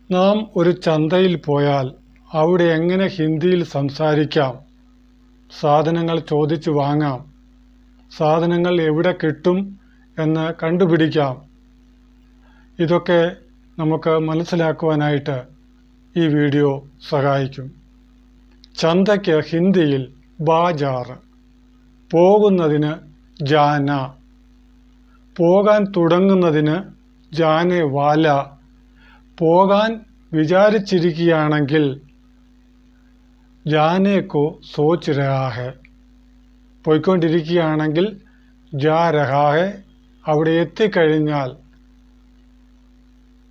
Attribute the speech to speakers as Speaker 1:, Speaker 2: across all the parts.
Speaker 1: നാം ഒരു ചന്തയിൽ പോയാൽ അവിടെ എങ്ങനെ ഹിന്ദിയിൽ സംസാരിക്കാം, സാധനങ്ങൾ ചോദിച്ചു വാങ്ങാം, സാധനങ്ങൾ എവിടെ കിട്ടും എന്ന് കണ്ടുപിടിക്കാം, ഇതൊക്കെ നമുക്ക് മനസ്സിലാക്കുവാനായിട്ട് ഈ വീഡിയോ സഹായിക്കും. ചന്തയ്ക്ക് ഹിന്ദിയിൽ ബാജാർ, പോകുന്നതിന് ജാന, പോകാൻ തുടങ്ങുന്നതിന് ജാനെ വാല, പോകാൻ വിചാരിച്ചിരിക്കുകയാണെങ്കിൽ ജാനേക്കോ സോച്ച് രഹാ ഹെ, പോയിക്കൊണ്ടിരിക്കുകയാണെങ്കിൽ ജാ രഹാ ഹെ, അവിടെ എത്തിക്കഴിഞ്ഞാൽ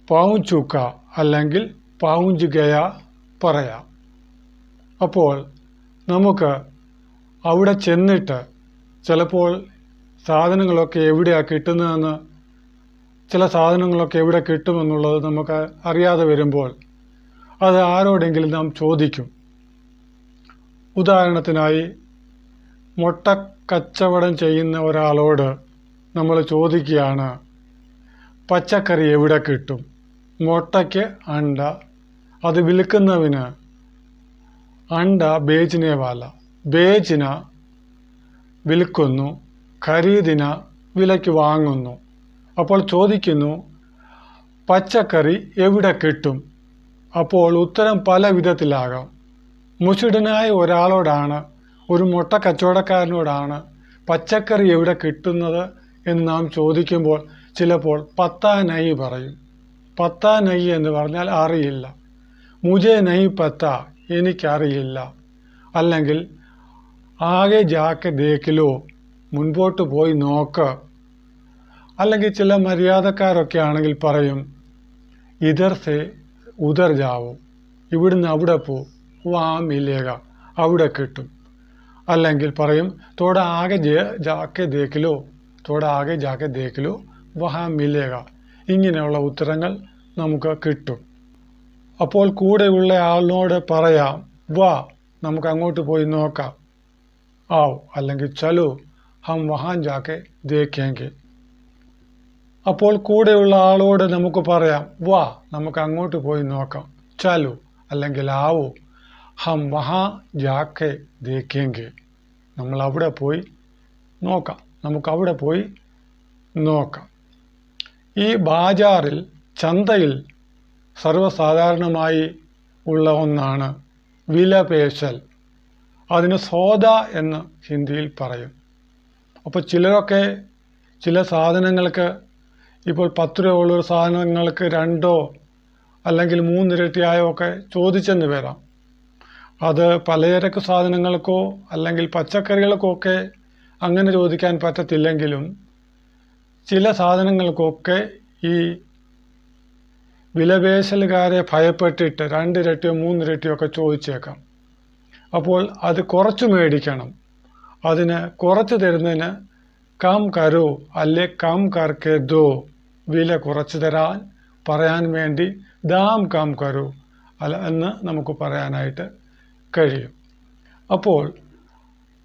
Speaker 1: പൗഞ്ചുക അല്ലെങ്കിൽ പൗഞ്ച് ഗയ പറയാം. അപ്പോൾ നമുക്ക് അവിടെ ചെന്നിട്ട് ചിലപ്പോൾ സാധനങ്ങളൊക്കെ എവിടെയാണ് കിട്ടുന്നതെന്ന്, ചില സാധനങ്ങളൊക്കെ എവിടെ കിട്ടുമെന്നുള്ളത് നമുക്ക് അറിയാതെ വരുമ്പോൾ അത് ആരോടെങ്കിലും നാം ചോദിക്കും. ഉദാഹരണത്തിനായി മുട്ട കച്ചവടം ചെയ്യുന്ന ഒരാളോട് നമ്മൾ ചോദിക്കുകയാണ്, പച്ചക്കറി എവിടെ കിട്ടും? മുട്ടയ്ക്ക് അണ്ട, അത് വിൽക്കുന്നവന് അണ്ട ബേച്ചിനെ വാല, ബേച്ചിന വിൽക്കുന്നു, ഖരീദിന വിലയ്ക്ക് വാങ്ങുന്നു. അപ്പോൾ ചോദിക്കുന്നു, പച്ചക്കറി എവിടെ കിട്ടും? അപ്പോൾ ഉത്തരം പല വിധത്തിലാകാം. മുഷിടനായ ഒരാളോടാണ്, ഒരു മുട്ട കച്ചവടക്കാരനോടാണ് പച്ചക്കറി എവിടെ കിട്ടുന്നത് എന്ന് നാം ചോദിക്കുമ്പോൾ ചിലപ്പോൾ പത്താ നൈ പറയും. പത്താ നൈ എന്ന് പറഞ്ഞാൽ അറിയില്ല. മുജെ നൈ പത്ത, എനിക്കറിയില്ല. അല്ലെങ്കിൽ ആകെ ജാക്കെ ദേക്കിലോ, മുൻപോട്ട് പോയി നോക്ക്. അല്ലെങ്കിൽ ചില മര്യാദക്കാരൊക്കെ ആണെങ്കിൽ പറയും, ഇധർ സെ ഉധർ ജാവോ, ഇവിടുന്ന് അവിടെ പോ, വാ മിലേക, അവിടെ കിട്ടും. അല്ലെങ്കിൽ പറയും, തോടെ ആകെ ജാക്കെ ദേക്കിലോ, തോടെ ആകെ ജാക്കെ ദേക്കിലോ, വഹാ മിലേക. ഇങ്ങനെയുള്ള ഉത്തരങ്ങൾ നമുക്ക് കിട്ടും. അപ്പോൾ കൂടെയുള്ള ആളിനോട് പറയാം, വാ നമുക്ക് അങ്ങോട്ട് പോയി നോക്കാം, ആവ്, അല്ലെങ്കിൽ ചലോ ഹം വഹാൻ ജാക്കെ ദേഖേങ്കെ. അപ്പോൾ കൂടെയുള്ള ആളോട് നമുക്ക് പറയാം, വാ നമുക്ക് അങ്ങോട്ട് പോയി നോക്കാം, ചലോ അല്ലെങ്കിൽ ആവോ ഹം വഹാ ജാക്കെ ദേഖേങ്കെ, നമ്മൾ അവിടെ പോയി നോക്കാം, നമുക്കവിടെ പോയി നോക്കാം. ഈ ബാജാറിൽ, ചന്തയിൽ സർവ്വസാധാരണമായി ഉള്ള ഒന്നാണ് വിലപേശൽ. അതിന് സോദ എന്ന് ഹിന്ദിയിൽ പറയും. അപ്പോൾ ചിലരൊക്കെ ചില സാധനങ്ങൾക്ക്, ഇപ്പോൾ 10 രൂപ ഉള്ളൊരു സാധനങ്ങൾക്ക് 2 അല്ലെങ്കിൽ 3 ഇരട്ടിയായോ ഒക്കെ ചോദിച്ചെന്ന് വരാം. അത് പലചരക്ക് സാധനങ്ങൾക്കോ അല്ലെങ്കിൽ പച്ചക്കറികൾക്കോ ഒക്കെ അങ്ങനെ ചോദിക്കാൻ പറ്റത്തില്ലെങ്കിലും ചില സാധനങ്ങൾക്കൊക്കെ ഈ വിലപേശലുകാരെ ഭയപ്പെട്ടിട്ട് 2 ഇരട്ടിയോ 3 ഇരട്ടിയോ ഒക്കെ ചോദിച്ചേക്കാം. അപ്പോൾ അത് കുറച്ച് മേടിക്കണം. അതിന് കുറച്ച് തരുന്നതിന് കം കരോ അല്ലെ കം കർക്കെ ദോ, വില കുറച്ച് തരാൻ പറയാൻ വേണ്ടി ദാം കം കരോ എന്ന് നമുക്ക് പറയാനായിട്ട് കഴിയും. അപ്പോൾ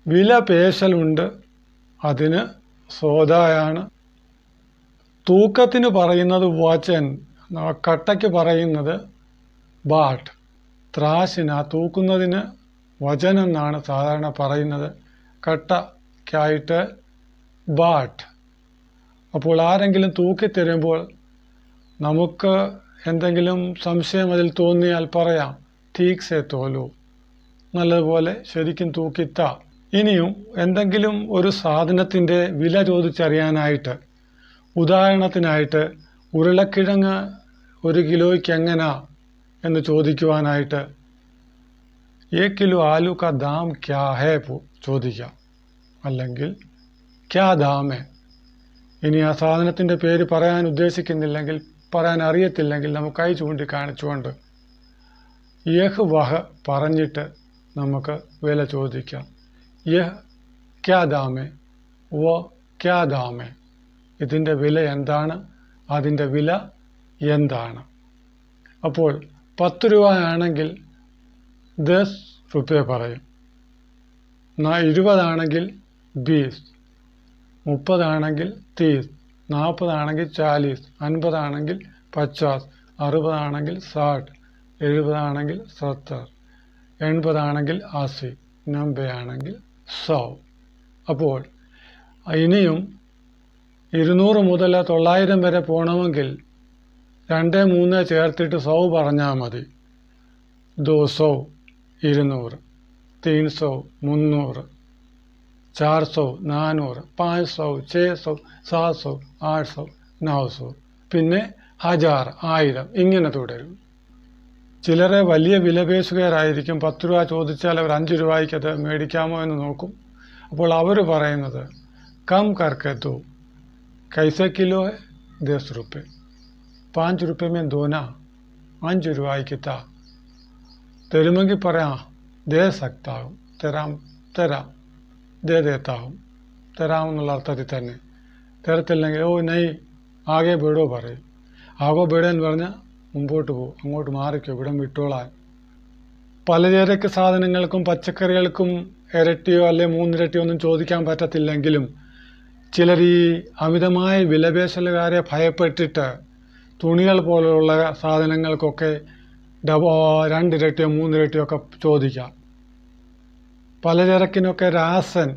Speaker 1: വിലപേശലുണ്ട്, അതിന് സോദായാണ്. തൂക്കത്തിന് പറയുന്നത് വചൻ, കട്ടയ്ക്ക് പറയുന്നത് ബാട്ട്. ത്രാശിന തൂക്കുന്നതിന് വചൻ എന്നാണ് സാധാരണ പറയുന്നത്, കട്ടയ്ക്കായിട്ട് ബാട്ട്. അപ്പോൾ ആരെങ്കിലും തൂക്കിത്തരുമ്പോൾ നമുക്ക് എന്തെങ്കിലും സംശയം അതിൽ തോന്നിയാൽ പറയാം, തീക് സെ തോലോ, നല്ലതുപോലെ ശരിക്കും തൂക്കിത്താ. ഇനിയും എന്തെങ്കിലും ഒരു സാധനത്തിൻ്റെ വില ചോദിച്ചറിയാനായിട്ട്, ഉദാഹരണത്തിനായിട്ട് ഉരുളക്കിഴങ്ങ് 1 കിലോയ്ക്ക് എങ്ങനാ എന്ന് ചോദിക്കുവാനായിട്ട് 1 കിലോ ആലു കാ ദാം ക്യാ ഹേ ചോദിക്കാം, അല്ലെങ്കിൽ ക്യാ ദാം ഹേ. ഇനി ആ സാധനത്തിൻ്റെ പേര് പറയാൻ ഉദ്ദേശിക്കുന്നില്ലെങ്കിൽ, പറയാൻ അറിയത്തില്ലെങ്കിൽ നമുക്ക് കൈ ചൂണ്ടിക്കാണിച്ചുകൊണ്ട് യഹ് വഹ് പറഞ്ഞിട്ട് നമുക്ക് വില ചോദിക്കാം. യഹ് ക്യാ ദാം ഹേ, വോ ക്യാ ദാം ഹേ, ഇതിൻ്റെ വില എന്താണ്, അതിൻ്റെ വില എന്താണ്. അപ്പോൾ 10 രൂപയാണെങ്കിൽ 10 റുപ്യ പറയും, 20 ആണെങ്കിൽ 20, 30 ആണെങ്കിൽ 30, 40 ആണെങ്കിൽ 40, 50 ആണെങ്കിൽ 50, 60 ആണെങ്കിൽ 60, 70 ആണെങ്കിൽ 70, 80 ആണെങ്കിൽ 80, 90 ആണെങ്കിൽ 100. അപ്പോൾ ഇനിയും 200 മുതൽ 900 വരെ പോകണമെങ്കിൽ 2, 3 ചേർത്തിട്ട് 100 പറഞ്ഞാൽ മതി. 200, 200, 300, 300, 400, 400, 500, 600, 700, 800, 900, പിന്നെ 1000, 1000 ഇങ്ങനെ തുടരും. ചിലരെ വലിയ വിലപേശുകാരായിരിക്കും. 10 രൂപ ചോദിച്ചാൽ അവർ 5 രൂപയ്ക്ക് അത് മേടിക്കാമോ എന്ന് നോക്കും. അപ്പോൾ അവർ പറയുന്നത് കം കർക്കെ ദോ, കൈസെ കിലോ ഹെ, 10 रुपये, 5 रुपये में दो ना, 5 രൂപയ്ക്ക് താ. തരുമെങ്കിൽ പറയാം ദേ സക്താവും, തരാം, ദേ ദേത്താവും, തരാമെന്നുള്ള അർത്ഥത്തിൽ തന്നെ. തരത്തില്ലെങ്കിൽ ഓ നൈ ആകെ ബേടോ പറയും. ആകോ ബേടോ എന്ന് പറഞ്ഞാൽ മുമ്പോട്ട് പോകും, അങ്ങോട്ട് മാറിക്കോ, ഇവിടം വിട്ടോളാൻ. പലചരക്ക് സാധനങ്ങൾക്കും പച്ചക്കറികൾക്കും ഇരട്ടിയോ അല്ലെ 3 ഇരട്ടിയോ ഒന്നും ചോദിക്കാൻ പറ്റത്തില്ലെങ്കിലും ചിലർ ഈ അമിതമായ വിലപേശലുകാരെ ഭയപ്പെട്ടിട്ട് തുണികൾ പോലുള്ള സാധനങ്ങൾക്കൊക്കെ 2 ഇരട്ടിയോ 3 ഇരട്ടിയോ ഒക്കെ ചോദിക്കാം. പലചരക്കിനൊക്കെ രാസൻ,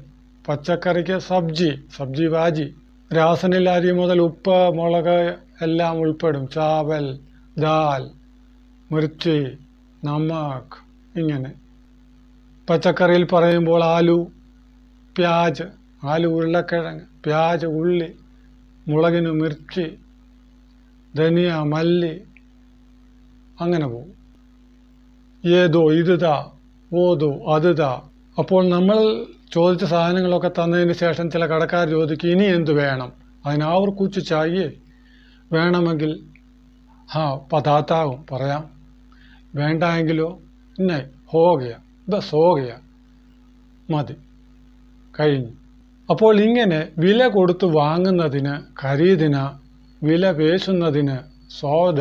Speaker 1: പച്ചക്കറിക്ക് സബ്ജി ഭാജി, രാസനിൽ അരി മുതൽ ഉപ്പ്, മുളക് എല്ലാം ഉൾപ്പെടും. ചാവൽ, ദാൽ, മിർച്ചി, നമക്, ഇങ്ങനെ. പച്ചക്കറിയിൽ പറയുമ്പോൾ ആലു, പ്യാജ്, ആലു ഉരുളക്കിഴങ്ങ്, പ്യാജ് ഉള്ളി, മുളകിന് മിർച്ചി, ധനിയ മല്ലി, അങ്ങനെ പോകും. ഏതോ ഇത് താ, ഓതോ അത് താ. അപ്പോൾ നമ്മൾ ചോദിച്ച സാധനങ്ങളൊക്കെ തന്നതിന് ശേഷം ചില കടക്കാർ ചോദിക്കും ഇനി എന്ത് വേണം. അതിനാവർ കുച്ച് ചായേ, വേണമെങ്കിൽ പതാത്താകും പറയാം, വേണ്ട എങ്കിലോ ഇന്നെ ഹോഗയ, ബസ് ഹോഗയ, മതി, കഴിഞ്ഞു. അപ്പോൾ ഇങ്ങനെ വില കൊടുത്ത് വാങ്ങുന്നതിന് ഖരീദിന, വില പേശുന്നതിന് സോദ,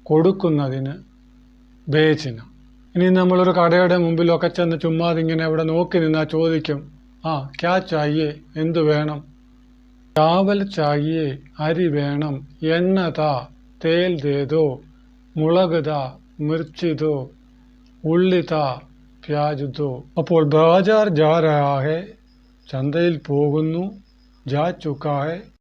Speaker 1: കൊടുക്കുന്നതിന് ബേച്ചിന. ഇനി നമ്മളൊരു കടയുടെ മുമ്പിലൊക്കെ ചെന്ന് ചുമ്മാതിങ്ങനെ അവിടെ നോക്കി നിന്നാൽ ചോദിക്കും ക്യാ ചായേ, എന്ത് വേണം. ചാവൽ ചായേ, അരി വേണം, എണ്ണ താ, തേൽ ദേതോ, മുളക് താ, മിർച്ചി ദോ, ഉള്ളി താ, പ്യാജ് ദോ. അപ്പോൾ ബാജാർ ജാ രഹാ ഹെ, ചന്തയിൽ പോകുന്നു, ജാ ചുക്കാ ഹെ,